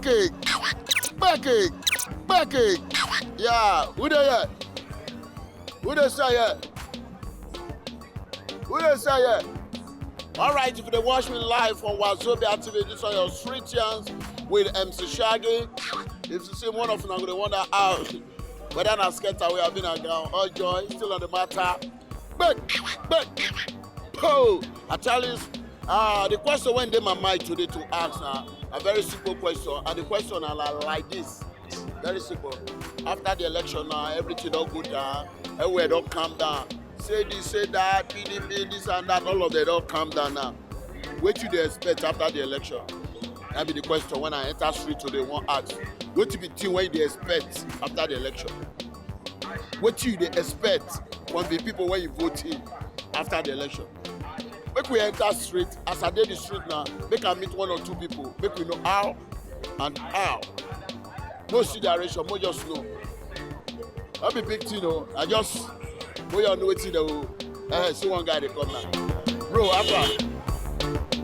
it. Back it. Back it. Yeah. Who there? Who they say? Who they say? All right, if they watch me live on Wazobia TV, this on your street chance with MC Shaggy. If you see one of them, I'm going to wonder how, whether I'm scared away, I've been around. All joy, still on the matter. Back. Oh, I tell you, the question went in my mind today to ask a very simple question. And the question are like this. Very simple. After the election now, everything don't go down. Everywhere don't calm down. Say this, say that, PDP, this and that, all of them don't calm down now. What do they expect after the election? That be the question when I enter street today, one ask. What do you think when they expect after the election? What do they expect from the people when you vote in after the election? Make we enter street, as I did the street now, make I meet one or two people, make we know how and how. Most generation, more just know. I be big thing, I just we all know it though. See one guy they come now. Bro, Alpha.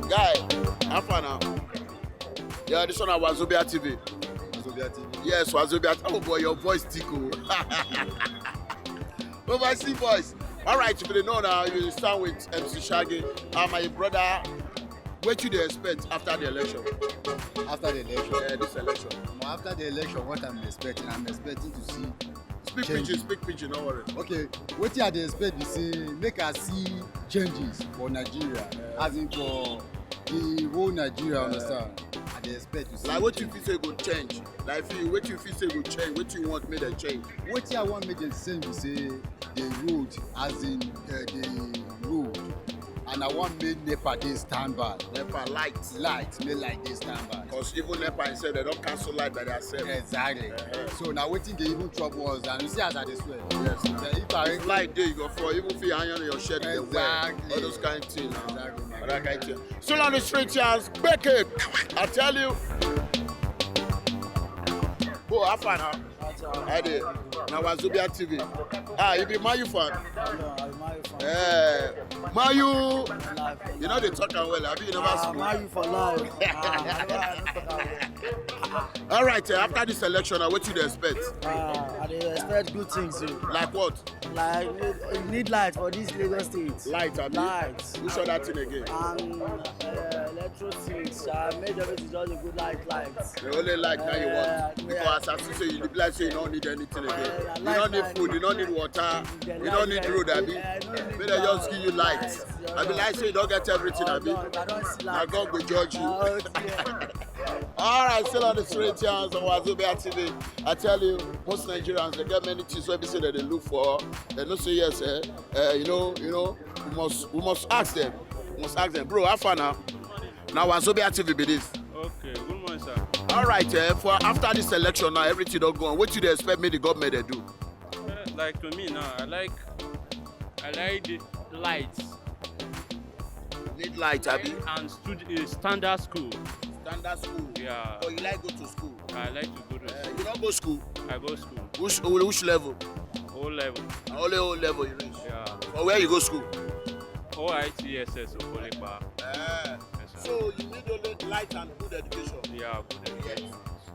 Guy, Alpha now. Yeah, this one is Wazobia TV. Wazobia TV. Yes, Wazobia. Oh boy, your voice tickle. Oh my see voice. Alright, if you don't know now, you stand with MC Shaggy. My brother, what do they expect after the election? After the election? Yeah, this election. After the election, what I'm expecting to see. Speak pidgin, don't worry. Okay, what I dey expect be say make I see changes for Nigeria, as in for the whole Nigeria, understand? I dey expect to see. Like what you feel say go change? Like what you feel say go change? What you want make them change? What I want make them change be say the road, as in the road, and I want make NEPA dey stand by. NEPA light make like dey stand by. Cause even NEPA himself they don't cancel light by themselves. Exactly. So now wetin dey even trouble us, and you see as I dey swear. Yes. If I light dey you go for even if you iron your shirt dey wear all those kind of things. Exactly. That kind of thing. Still on the street chance, break it. I tell you. Oh, have fun now. I did. Now Wazobia TV. You be Mayu fan? Mayu. You know they talk well. Have you never seen? Mayu for life. All right. After this election, what do you expect? I expect good things. Like what? Like you need light for this Lagos state. Light, abi? Light. Which other thing again? And electro things. Made of it is just a good light. The only light now you want. Because as you say, you like say you don't need anything again. You don't need food, you don't need water, you don't need road, abi. May they just give you light. I be like say you don't get everything, abi. Now God will judge you. All right, still on the street channels on Wazobia TV. I tell you, most Nigerians they get many things where say that they look for. They don't say yes, we must ask them. We must ask them, bro. How far now? Now Wazobia TV be this. Okay, good morning, sir. All right, for after this election now, everything don't go on. What do they expect me the government they do? Like to me now, I like the lights. Need light, abi? And standard school. Standard school. Yeah. Or you like go to school? I like to go to school. You don't go school? I go school. Which level? O level. Only O level you reach? Yeah. Or where you go school? OITSS Okolepa. Yes, so you need only light and good education? Yeah, good education.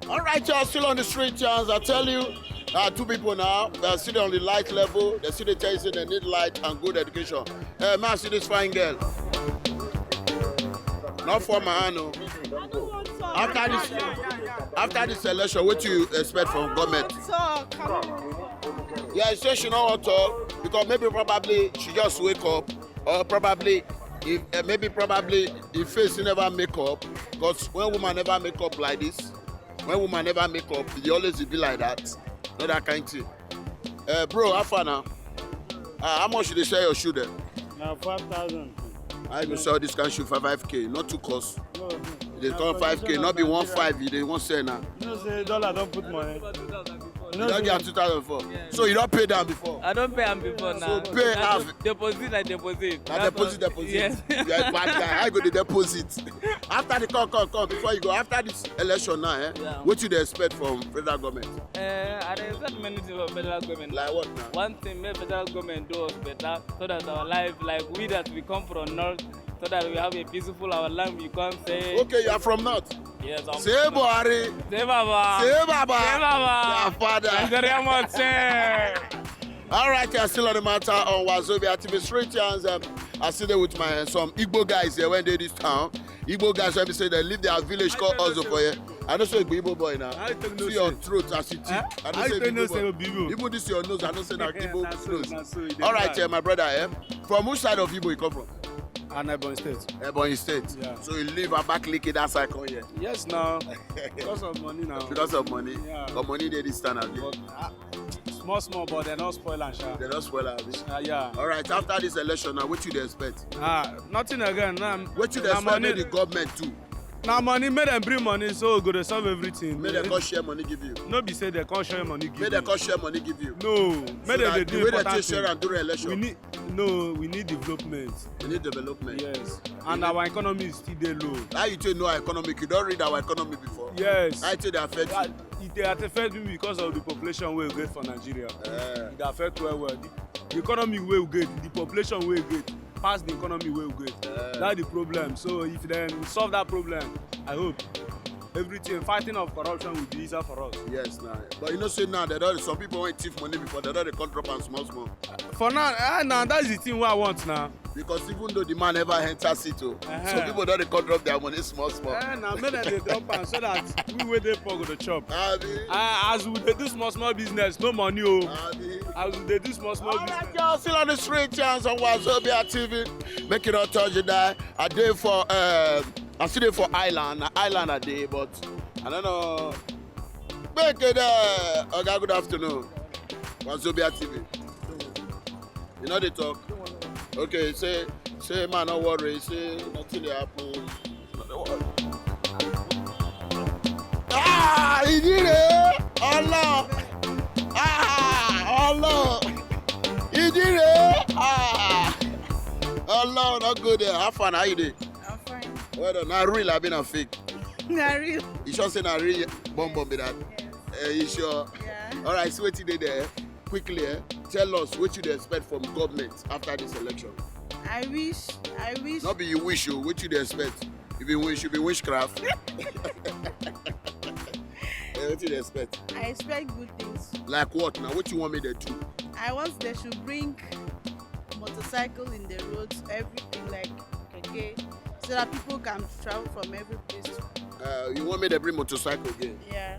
All right, y'all, still on the street chance. I tell you, two people now, they're sitting on the light level. They see the tell you they need light and good education. Man, I see this fine girl. Not for my hand, no. After this election, what do you expect from government? Yeah, she said she don't want to talk because maybe probably she just wake up, or probably the face never make up. Because when woman never make up like this, they always be like that. Not that kind of thing. Bro, how far now? How much did they sell your shoe then? Now 5,000. I even sell this kind of shoe for 5K, not too cost. No. They come 5K, not be 1.5, they won't sell now. You know, say dollar don't put money. You don't get 2004. Yeah. So you don't pay them before? I don't pay them before now. So pay half. Deposit like deposit. Now deposit. Yes. You are a bad guy. I go to deposit. After the come before you go. After this election now, Yeah. What do they expect from federal government? I expect many things from federal government. Like what now? One thing, make federal government do us better so that our life, like we that we come from north, so that we have a peaceful our land. We can't say. Okay, you are from North. Yes, I'm. Say Buhari. Say Baba. Say Baba. Say Baba. Your father. Nigeria must say. All right, you're still on the matter on Wazobia TV Street. I sit there with my some Igbo guys here when they this town. Igbo guys, when they say they leave their village called Ozo for you. I don't say Igbo boy now. See your throat as it is. I don't say Igbo boy. Even this your nose, I don't say that Igbo nose. All right, my brother, from which side of Igbo you come from? And Ebonyi State. Ebonyi State. Yeah. So you live at Abakaliki, that side come here. Yes, now. Because of money now. Because of money. Yeah. But money they this time again. Small, but they're not spoil and sha. They don't spoil it. Yeah. All right, after this election, now what you dey expect? Nothing again. Now, What you dey expect make the government do? now money, make them bring money, so go to solve everything. Make them come share money give you. No be say they can't share money. Make them come share money give you. No, So make that them the do way they important take share thing. and do the election. We need development. We need development. Yes, and our economy is still dey low. How you take know our economic? You don't read our economy before. Yes. How you take they affect you? It affect me because of the population we get for Nigeria. It affect well. The economy we get, the population we get, pass the economy we get. That's the problem. So if they solve that problem, I hope everything fighting of corruption will be easier for us. Yes, now. But you know, say now that some people want thief money before they don't contract and small. For now, that's the thing what I want now. Because even though the man never enters it, some people don't contract their money small. Now make them dey drop am so that we wey dey poor go dey chop. As we dey do small business, no money As we dey do small All business. right, y'all still on the street chance on Wazobia TV. Make it not touch you that. I did for I'm still there for Island. Island a day, but I don't know. Make it okay, good afternoon. Wazobia TV. You know they talk. Okay, say man, no worry. Say nothing dey happen. He did it! Allah! Allah! He did it! Allah, not good there. Have fun, how you doing? I'm fine. Well done. Now real, I've been a fake. Not real. You sure say na real bomb be that? Yes. You sure? Yeah. All right, so what you did there? Quickly, tell us what you dey expect from government after this election. I wish. Not be you wish you, what you dey expect? If you wish, you be witchcraft. What you dey expect? I expect good things. Like what now? What you want me to do? I want they should bring motorcycle in the roads, everything like keke, so that people can travel from every place. You want me to bring motorcycle again? Yeah.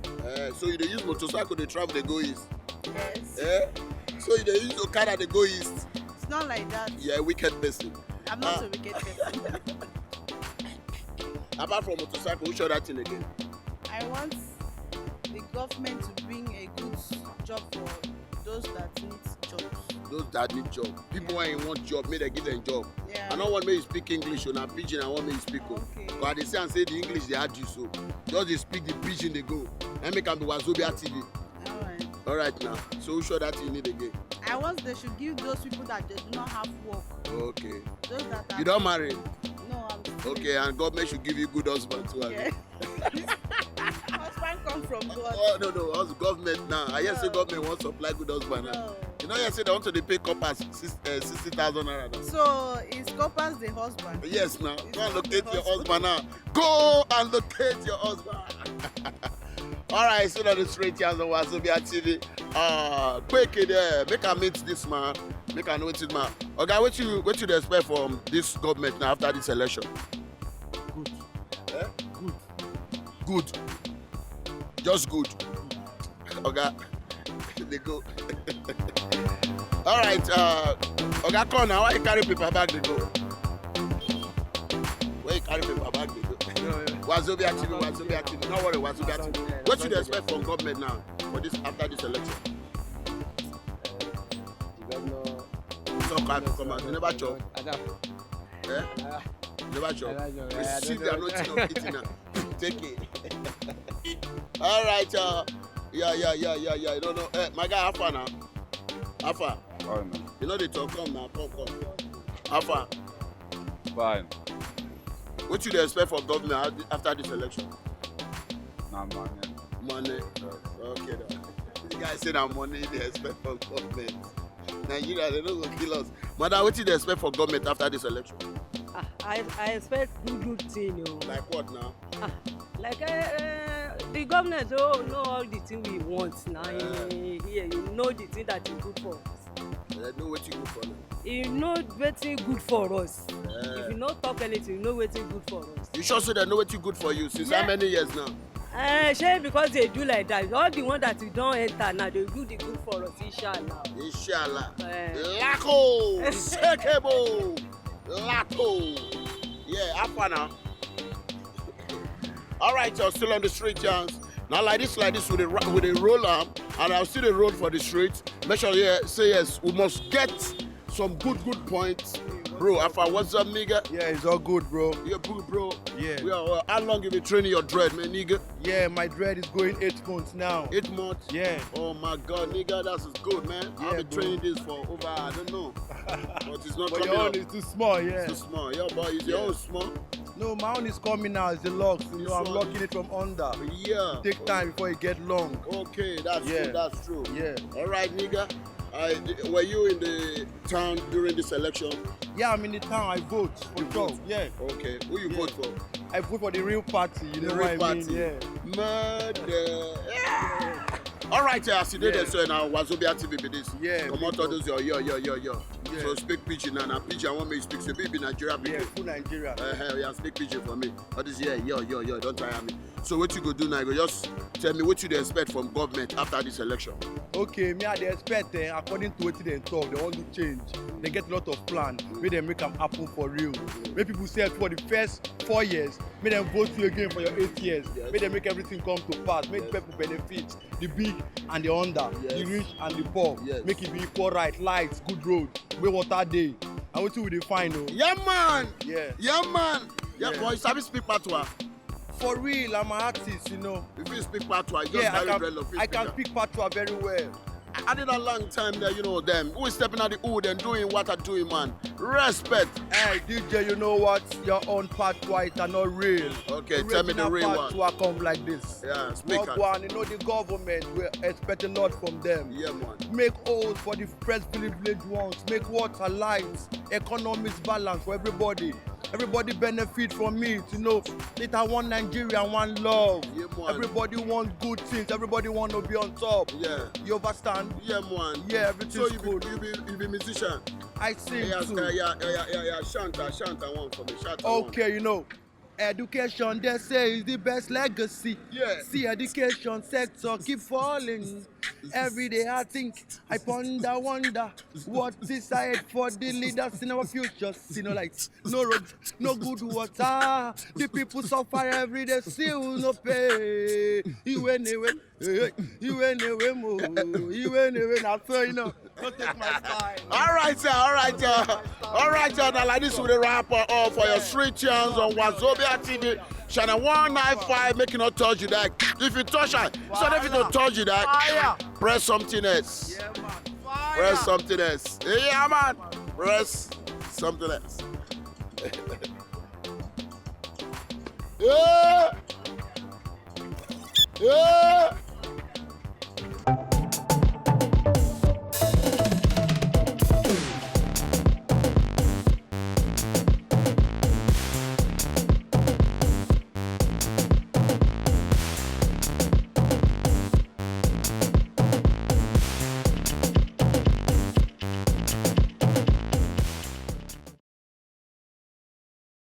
So you dey use motorcycle, they travel, they go east. Yes. So you dey use Okada, they go east. It's not like that. You're a wicked person. I'm not a wicked person. Apart from motorcycle, which other thing again? I want the government to bring a good job for those that need jobs. Those that need job. People when want job, may they give them job. Yeah. I don't want me to speak English or not pidgin, I want me to speak. Okay. But they say and say the English they had you so. Just they speak the pidgin they go. And make them be Wazobia TV. Alright. Alright now. So which other thing you need again? I want they should give those people that they do not have work. Okay. Those that are You don't marry? No, I'm still Okay, and government should give you good husband too. Yeah. Husband come from God. Oh no, us government now. I hear say government wants to supply good husband now. No. You know, you say they want to pay coppers 60,000 naira now. So is Coppers the husband? Yes, now. It's Go and not locate the your husband. husband now. Go and locate your husband. All right, so on the straight here on Wazobia TV. Quick there, make I meet this man. Make I know this man. Okay, what you dey expect from this government now after this election? Good. Eh? Good. Just good. Okay. They go. All right. Okay, come now. Why you carry paper bag? They go. Where you carry paper bag? They go. Wazobia TV. Don't worry, Wazobia TV. What should you expect from government now for this after this election? Talk and come out. You never chop. Eh? You never chop. Receive the anointing of eating now. Take it. All right, yeah. You don't know. My guy, how far now? How far? Fine. You know they talk. Come now. Come. How far? Fine. What should you expect from government after this election? Nah, money. Money. Okay, then. This guy say that money they expect from government. Nigeria, they don't go kill us. Madam, what do they expect from government after this election? I expect good thing, yo. Like what now? Like the government don't know all the thing we want now. Here, you know the thing that is good for us. Know what you good for now. You know wetin good for us. If you no talk anything, you know wetin good for us. You sure say they know what you good for you since how many years now? Shey because they do like that. All the one that we don enter now, they do the good for us, inshallah. Inshallah. Lako! Sekebo! Lato! Yeah, how far now? All right, you're still on the street, Jans. Now like this with a roll arm, and I'll see the road for the street. Make sure say yes. We must get some good points. Bro, Alpha, what's up, nigga? Yeah, it's all good, bro. You're good, bro. Yeah. How long you been training your dread, man, nigga? Yeah, my dread is going 8 months now. 8 months? Yeah. Oh my God, nigga, that's good, man. Yeah, I've been bro. training this for over, I don't know. But it's not But coming your up. own is too small, yeah. It's too small. Yo, boy, is your own small? No, my own is coming now. It's the locks. You know, I'm This one. locking it from under. Yeah. Take time before it get long. Okay, that's Yeah. true, that's true. Yeah. All right, nigga. Were you in the town during this election? Yeah, I'm in the town. I vote for You sure. vote? Yeah. Okay, who you Yeah. vote for? I vote for the real party. You The know real what I mean? party. Yeah. Murder. All right, I see Yeah. so now Wazobia TV be this. Yeah, Come we on, go. those yo. Yeah. So speak pidgin now. Now pidgin, I want me to speak. So baby Nigeria Yeah, pidgin. full Nigeria. Yeah, speak pidgin for me. What is yo? Don't tire me. So what you go do now? You go just tell me what you dey expect from government after this election. Okay, me I dey expect according to wetin dem talk, they wan do change. They get a lot of plan. Make dem make am happen for real. Make people say for the first 4 years, make dem vote you again for your 8 years. Yes. Make dem make everything come to pass. Make people benefit, the big and the under, the Yes. rich and the poor. Yes. Make it be equal right, lights, good road, wey water dey. And wetin we dey find o. Yeah, man. Yeah. Yeah, man. Yeah, Yeah. boy, you sabi speak patois. For real, I'm an artist, you know. If you speak patois, you just Yeah, carry bread of I can speak patois very well. I did a long time there, you know them. Who is stepping out the hood and doing what I doing, man? Respect. Hey, DJ, you know what? Your own patois is not real. Okay, tell me the real one. Patois come like this. Yeah, speak. Not one, you know the government will expect a lot from them. Yeah, man. Make holes for the first village ones. Make water, lights, economics balance for everybody. Everybody benefit from it, you know. It are one Nigeria, one love. Yeah, man. Everybody want good things. Everybody want to be on top. Yeah. You understand? Yeah, man. Yeah, everything's So you good. be musician. I sing Yeah, too. Chant one for me. Chant one. Okay, you know, education they say is the best legacy. Yeah. See, education sector keep falling. Every day I think, I wonder what is ahead for the leaders in our future. See no lights, no roads, no good water. The people suffer every day, still no pay. You anyway, mo. You anyway, now so you know, don't take my style. All right, sir. Now like this with the rapper all for your street tunes on Wazobia TV. Channel 195, making not touch you that. If you touch it, so if you don't touch you that, press something else. Yeah, man. Press something else. Yeah, man. Press something else. Yeah.